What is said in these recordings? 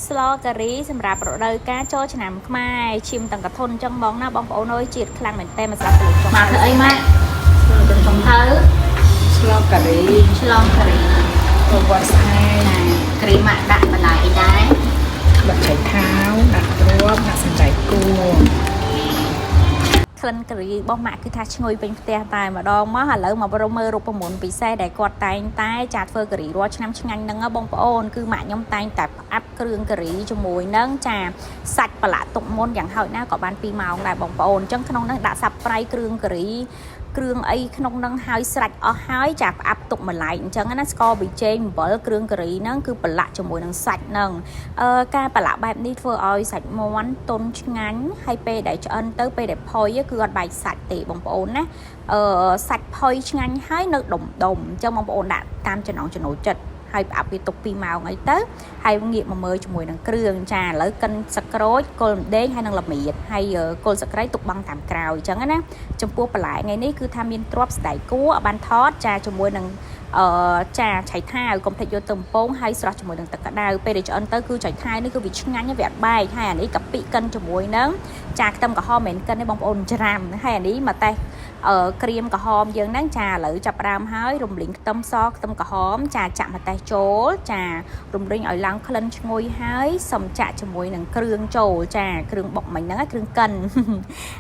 ស្លការីសម្រាប់រដូវកាលចូលឆ្នាំខ្មែរឈាមទាំងកធុនចឹងបងណាបងប្អូនអើយជាតិខ្លាំងមែនតើម្សៅព្រៃចុងមកធ្វើអីម៉ាក់ទៅចុងទៅស្លការីឆ្លងការីទៅវត្តស្អែកការីម៉ាក់ដាក់បន្លែអីដែរដាក់ឆៃថាវដាក់គ្រាប់ដាក់សណ្តែកគួរក្លិនការីរបស់ម៉ាក់គឺថាឈ្ងុយពេញផ្ទះតែម្ដងមកឥឡូវមកមើលរូបមន្តពិសេសដែលគាត់តែងតែចាធ្វើការីរាល់ឆ្នាំឆ្ងាញ់ហ្នឹងបងប្អូនគឺម៉ាក់ខ្ញុំតែងតែផ្អាប់គ្រឿងការីជាមួយនឹងចាសាច់ប្រឡាក់ទុកមុនយ៉ាងហោចណាក៏បាន2ម៉ោងដែរបងប្អូនអញ្ចឹងក្នុងហ្នឹងដាក់សាប់ប្រៃគ្រឿងការីគ្រឿងអីក្នុងហ្នឹងហើយស្រាច់អស់ហើយចាផ្អាប់ទុកម្លែកអញ្ចឹងណាស្ករប៊ីចេងអំបិលគ្រឿងការីហ្នឹងគឺប្រឡាក់ជាមួយនឹងសាច់ហ្នឹងការប្រឡាក់បែបនេះធ្វើឲ្យសាច់មាន់ទន់ឆ្ងាញ់ហើយពេលដែលឆ្អិនទៅពេលដែលផុយគឺអត់បែកសាច់ទេបងប្អូនណាសាច់ផុយឆ្ងាញ់ហើយនៅដុំអញ្ចឹងបងប្អូនដាក់តាមចំណង់ចំណូលចិត្តហើយផ្អាប់វាទុក2ម៉ោងអីទៅហើយងាកមកមើលជាមួយនឹងគ្រឿងចាឥឡូវកិនសក្រូចគល់ម្ដេងហើយនឹងល្មៀតហើយគល់សក្រីទុកបង់តាមក្រោយអញ្ចឹងណាចំពោះបន្លែថ្ងៃនេះគឺថាមានទ្រាប់ស្ដាយគួរបានថតចាជាមួយនឹងចាឆៃថាវកុំភ្លេចយកទៅបំពងហើយស្រស់ជាមួយនឹងទឹកក្តៅពេលដែលឆ្អិនទៅគឺឆៃថាវនេះគឺវាឆ្ងាញ់វាអត់បែកហើយអានេះកាពិកិនជាមួយនឹងចាខ្ទឹមក្រហមមិនកិនទេបងប្អូនច្រាំហើយអានេះមកតេះក្រៀមក្រហមយើងហ្នឹងចាឥឡូវចាប់ដើមហើយរំលីងខ្ទឹមសខ្ទឹមក្រហមចាចាក់ម្ទេសចូលចារំលីងឲ្យឡើងក្លិនឈ្ងុយហើយសំចាក់ជាមួយនឹងគ្រឿងចូលចាគ្រឿងបុកមិញហ្នឹងគ្រឿងកិន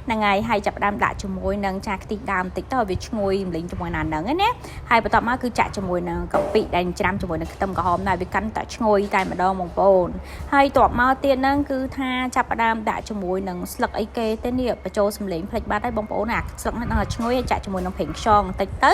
ហ្នឹងហើយចាប់ដើមដាក់ជាមួយនឹងចាខ្ទិះដើមបន្តិចទៅឲ្យវាឈ្ងុយរំលីងជាមួយហ្នឹងណាហើយបន្ទាប់មកគឺចាក់ជាមួយនឹងកាពិដែលច្រាំជាមួយនឹងខ្ទឹមក្រហមដែរវាកាន់តែឈ្ងុយតែម្ដងបងប្អូនហើយបន្ទាប់មកទៀតហ្នឹងគឺថាចាប់ដើមដាក់ជាមួយនឹងស្លឹកអីគេទេនេះបញ្ចូលសម្លេងភ្លេចបាត់ហើយបងប្អូនអាស្លឹកហ្នឹងឈ្ងុយហើយចាក់ជាមួយនឹងប្រេងខ្យងបន្តិចទៅ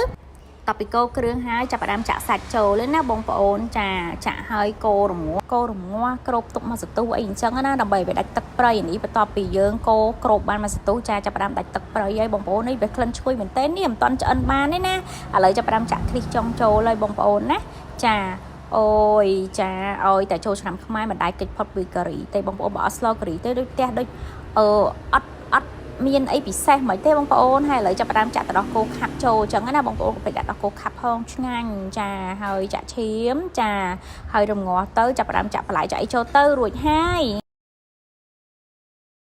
តបពីកូរគ្រឿងហើយចាប់ផ្ដើមចាក់សាច់ចូលណាបងប្អូនចាក់ហើយកូររងាស់គ្របទុកមួយសន្ទុះអីអញ្ចឹងណាដើម្បីឲ្យដាច់ទឹកប្រៃនេះបន្ទាប់ពីយើងកូរគ្របបានមួយសន្ទុះចាប់ផ្ដើមដាច់ទឹកប្រៃហើយបងប្អូននេះវាក្លិនឈ្ងុយមែនតើនេះមិនតាន់ឆ្អិនបានទេណាឥឡូវចាប់ផ្ដើមចាក់ខ្ទិះចុងចូលហើយបងប្អូនណាចាអូយចាអើយតែចូលឆ្នាំខ្មែរមិនដែលកិច្ចផុតពីការីទេបងប្អូនបើអត់ស្លការីទេដូចផ្ទះដូចអត់មានអីពិសេសមិនទេបងប្អូនហើយឥឡូវចាប់ផ្ដើមចាក់ទឹកដោះគោខាប់ចូលអញ្ចឹងណាបងប្អូនក៏ពេចដាក់ដោះគោខាប់ផងឆ្ងាញ់ចាហើយចាក់ឈាមចាហើយរំងាស់ទៅចាប់ផ្ដើមចាក់បន្លែចាក់អីចូលទៅរួចហើយ